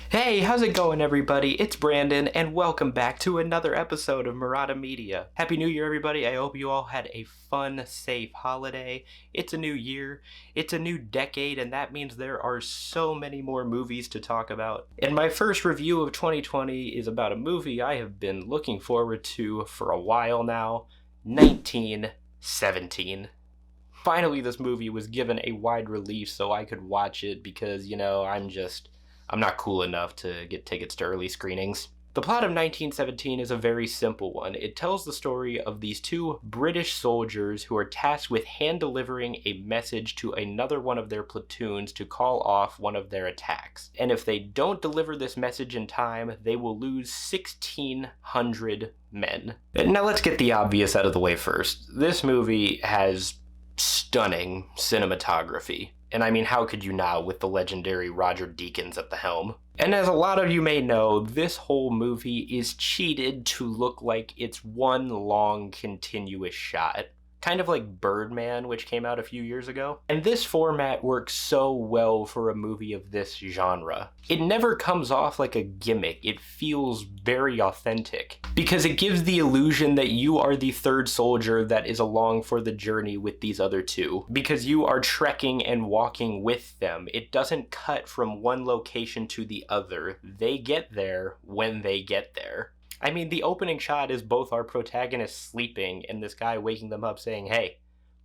Hey, how's it going, everybody? It's Brandon, and welcome back to another episode of Murata Media. Happy New Year, everybody. I hope you all had a fun, safe holiday. It's a new year, it's a new decade, and that means there are so many more movies to talk about. And my first review of 2020 is about a movie I have been looking forward to for a while now, 1917. Finally, this movie was given a wide release so I could watch it because, I'm not cool enough to get tickets to early screenings. The plot of 1917 is a very simple one. It tells the story of these two British soldiers who are tasked with hand-delivering a message to another one of their platoons to call off one of their attacks. And if they don't deliver this message in time, they will lose 1,600 men. Now let's get the obvious out of the way first. This movie has stunning cinematography. And I mean, how could you not with the legendary Roger Deakins at the helm? And as a lot of you may know, this whole movie is cheated to look like it's one long continuous shot. Kind of like Birdman, which came out a few years ago. And this format works so well for a movie of this genre. It never comes off like a gimmick, it feels very authentic. Because it gives the illusion that you are the third soldier that is along for the journey with these other two. Because you are trekking and walking with them. It doesn't cut from one location to the other. They get there when they get there. I mean, the opening shot is both our protagonists sleeping and this guy waking them up saying, "Hey,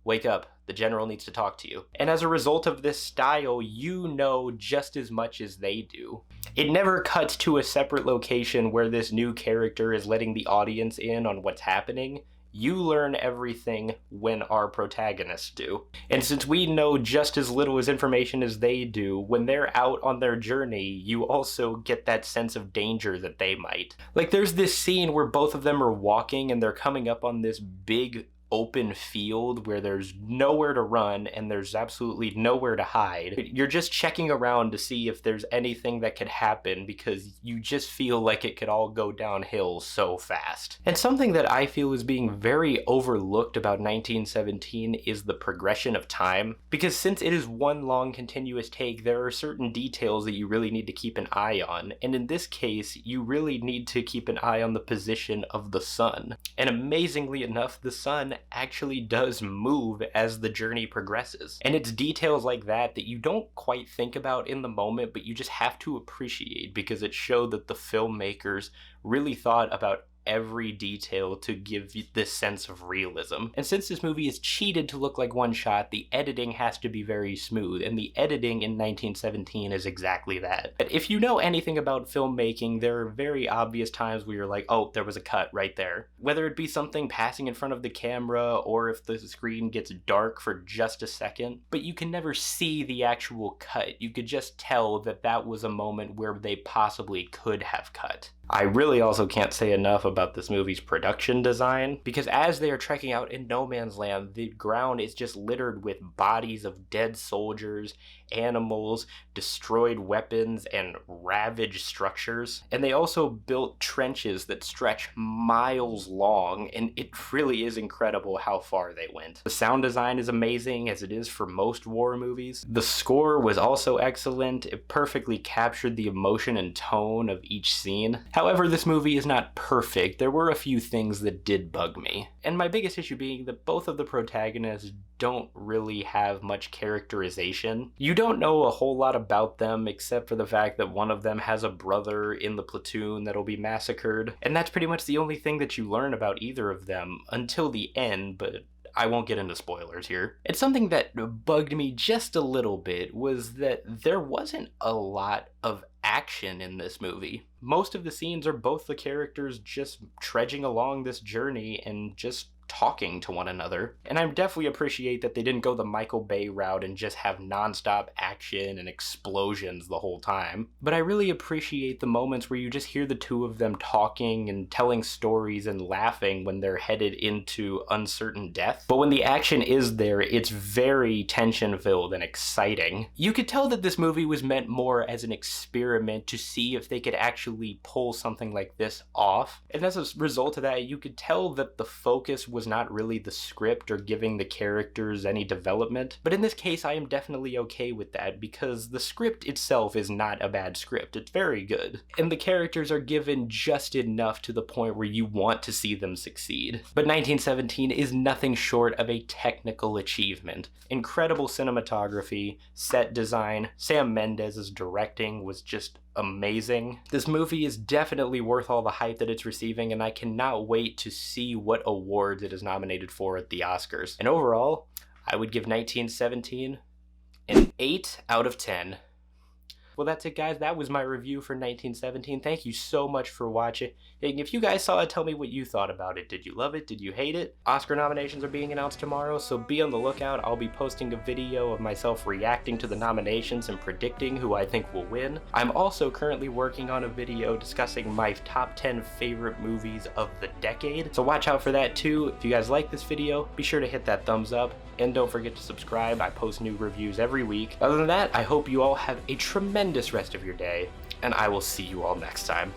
wake up, the general needs to talk to you." And as a result of this style, you know just as much as they do. It never cuts to a separate location where this new character is letting the audience in on what's happening. You learn everything when our protagonists do. And since we know just as little as information as they do, when they're out on their journey, you also get that sense of danger that they might. Like, there's this scene where both of them are walking and they're coming up on this big open field where there's nowhere to run and there's absolutely nowhere to hide. You're just checking around to see if there's anything that could happen because you just feel like it could all go downhill so fast. And something that I feel is being very overlooked about 1917 is the progression of time. Because since it is one long continuous take, there are certain details that you really need to keep an eye on. And in this case, you really need to keep an eye on the position of the sun. And amazingly enough, the sun actually does move as the journey progresses. And it's details like that that you don't quite think about in the moment, but you just have to appreciate because it showed that the filmmakers really thought about every detail to give you this sense of realism. And since this movie is cheated to look like one shot, the editing has to be very smooth, and the editing in 1917 is exactly that. But if you know anything about filmmaking, there are very obvious times where you're like, oh, there was a cut right there. Whether it be something passing in front of the camera, or if the screen gets dark for just a second, but you can never see the actual cut. You could just tell that that was a moment where they possibly could have cut. I really also can't say enough about this movie's production design, because as they are trekking out in no man's land, the ground is just littered with bodies of dead soldiers, animals, destroyed weapons, and ravaged structures. And they also built trenches that stretch miles long, and it really is incredible how far they went. The sound design is amazing, as it is for most war movies. The score was also excellent. It perfectly captured the emotion and tone of each scene. However, this movie is not perfect. There were a few things that did bug me. And my biggest issue being that both of the protagonists don't really have much characterization. You don't know a whole lot about them except for the fact that one of them has a brother in the platoon that'll be massacred. And that's pretty much the only thing that you learn about either of them until the end, but I won't get into spoilers here. And something that bugged me just a little bit was that there wasn't a lot of action in this movie. Most of the scenes are both the characters just trudging along this journey and just talking to one another. And I definitely appreciate that they didn't go the Michael Bay route and just have nonstop action and explosions the whole time. But I really appreciate the moments where you just hear the two of them talking and telling stories and laughing when they're headed into uncertain death. But when the action is there, it's very tension-filled and exciting. You could tell that this movie was meant more as an experiment to see if they could actually pull something like this off. And as a result of that, you could tell that the focus was was not really the script or giving the characters any development. But in this case, I am definitely okay with that because the script itself is not a bad script. It's very good. And the characters are given just enough to the point where you want to see them succeed. But 1917 is nothing short of a technical achievement. Incredible cinematography, set design, Sam Mendes' directing was just amazing. This movie is definitely worth all the hype that it's receiving, and I cannot wait to see what awards it is nominated for at the Oscars. And overall, I would give 1917 an 8 out of 10. Well, that's it, guys. That was my review for 1917. Thank you so much for watching. If you guys saw it, tell me what you thought about it. Did you love it? Did you hate it? Oscar nominations are being announced tomorrow, so be on the lookout. I'll be posting a video of myself reacting to the nominations and predicting who I think will win. I'm also currently working on a video discussing my top 10 favorite movies of the decade, so watch out for that too. If you guys like this video, be sure to hit that thumbs up, and don't forget to subscribe. I post new reviews every week. Other than that, I hope you all have a tremendous rest of your day, and I will see you all next time.